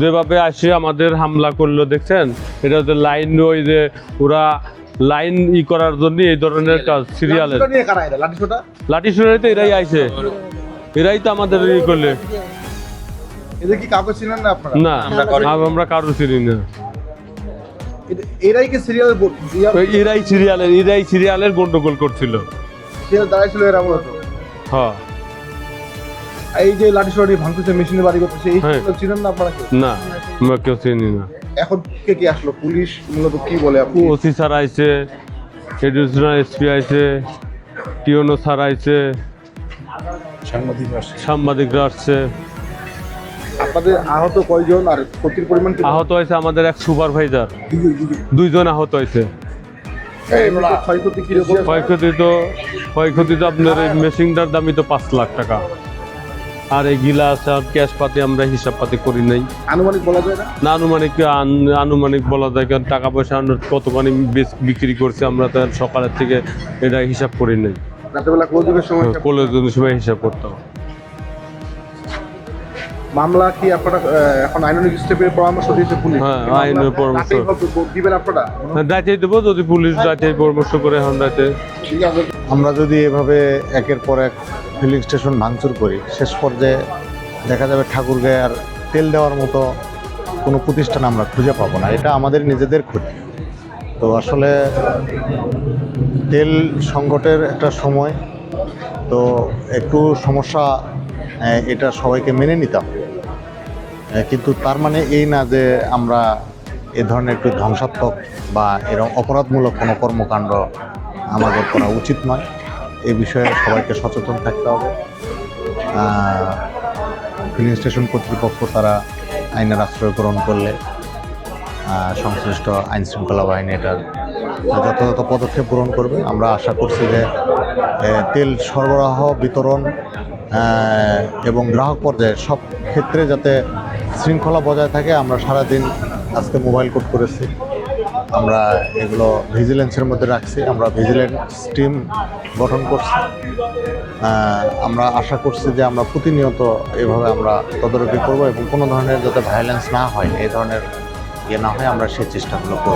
যেভাবে আসে আমাদের হামলা করলো দেখছেন, এটা হচ্ছে লাইন, ওই যে ওরা লাইন করার জন্য এই ধরনের কাজ সিরিয়ালের লাঠি সোটা তো এরাই আইছে, এরাই তো আমাদের করলে এদের কি কাগজ ছিলেন না আপনারা? না, আমরা কারো চিনি না। এরাই কি সিরিয়াল এরাই সিরিয়ালের গন্ডগোল করছিল। সিরিয়াল দাঁড়াইছিল এরা মূলত। হ্যাঁ, এই যে লাঠি সোটা নিয়ে ভাঙতেছে, মেশিনে বাড়ি করতেছে, এই হ্যাঁ। ছিলেন না আপনারা কেউ? না, আমরা কেউ চিনি না। এখন কে কে আসলো? পুলিশ মূলত কি বলে আপনি? ওসি স্যার আইছে, এডিশনাল এসপি আইছে, টিওনো স্যার আইছে, সাংবাদিকরা আসছে। আপনাদের আহত কয়জন আর ক্ষতির পরিমাণ কি? আহত হয়েছে আমাদের এক সুপারভাইজার, 2জন আহত হয়েছে। ক্ষয়ক্ষতি কিরকম? ক্ষয়ক্ষতি তো আপনার এই মেশিনটার দামই তো 5 লাখ টাকা, আর এই গিলাস আর ক্যাশ পাতি আমরা হিসাব পাতি করি নাই। আনুমানিক বলা যায় না? না, আনুমানিক বলা যায়, কারণ টাকা পয়সা আমরা কতখানি বিক্রি করছি আমরা তো সকালের থেকে এটা হিসাব করি নাই। রাতেবেলা ক্লোজিংয়ের সময় কলেজের সময় হিসাব করতাম। মামলা কি আপনারা এখন আইনানুগ স্টেপের পরামর্শ দিয়েছে পুলিশ? হ্যাঁ, আইনের পরামর্শ দিবেন আপনারা? রাতেই দেবো, যদি পুলিশ রাতে পরামর্শ করে এখন রাতে। আমরা যদি এভাবে একের পর এক ফিলিং স্টেশন ভাঙচুর করি, শেষ পর্যায়ে দেখা যাবে ঠাকুরগাঁয়ে আর তেল দেওয়ার মতো কোনো প্রতিষ্ঠান আমরা খুঁজে পাবো না। এটা আমাদের নিজেদের ক্ষতি। তো আসলে তেল সংকটের একটা সময়, তো একটু সমস্যা, এটা সবাইকে মেনে নিতে হবে। কিন্তু তার মানে এই না যে আমরা এ ধরনের একটু ধ্বংসাত্মক বা এরকম অপরাধমূলক কোনো কর্মকাণ্ড আমাদের করা উচিত নয়। এই বিষয়ে সবাইকে সচেতন থাকতে হবে। ফিলিং স্টেশন কর্তৃপক্ষ তারা আইনের আশ্রয় গ্রহণ করলে সংশ্লিষ্ট আইন শৃঙ্খলা বাহিনী এটার যথাযথ পদক্ষেপ গ্রহণ করবে। আমরা আশা করছি যে তেল সরবরাহ, বিতরণ এবং গ্রাহক পর্যায়ে সব ক্ষেত্রে যাতে শৃঙ্খলা বজায় থাকে। আমরা সারাদিন আজকে মোবাইল কোর্ট করেছি, আমরা এগুলো ভিজিলেন্সের মধ্যে রাখছি, আমরা ভিজিলেন্স টিম গঠন করছি। আমরা আশা করছি যে আমরা প্রতিনিয়ত এভাবে আমরা তদারকি করব এবং কোনো ধরনের যাতে ভায়োলেন্স না হয়, এই ধরনের ইয়ে না হয়, আমরা সেই চেষ্টাগুলো করব।